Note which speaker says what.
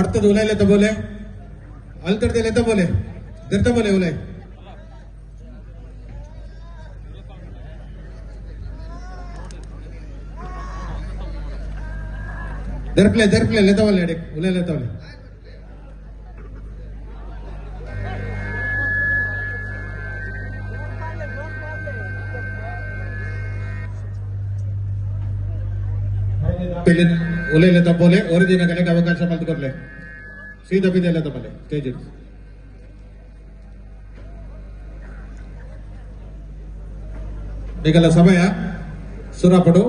Speaker 1: ಬರ್ತದೆ ಉಲೈ ಲೆತ್ತ ಬೋಲೆ ಅಲ್ತರ್ದೆ ಲೆತ್ತ ಬೋಲೆ ದರ್ತ ಬೋಲೆ ಉಲೈ ದರ್ಪ್ಲೆ ಲೆತ್ತ ಬೋಲೆ ಅಡೆ ಉಲೈ ಲೆತ್ತ ಬೋಲೆ ಉಲೈ ಲೆತ್ತ ಬೋಲೆ ಒರಿಜಿನ ಕನೆಗೆ ಅವಕಾಶ ಪಡೆದುಕೊಳ್ಳೆ ಸೀದಾ ಬಿದೆ ಲೆತ್ತ ಬೋಲೆ ಸ್ಟೇಜ್ ಈಗಲ್ಲ ಸಮಯ ಸುರಾಪಡು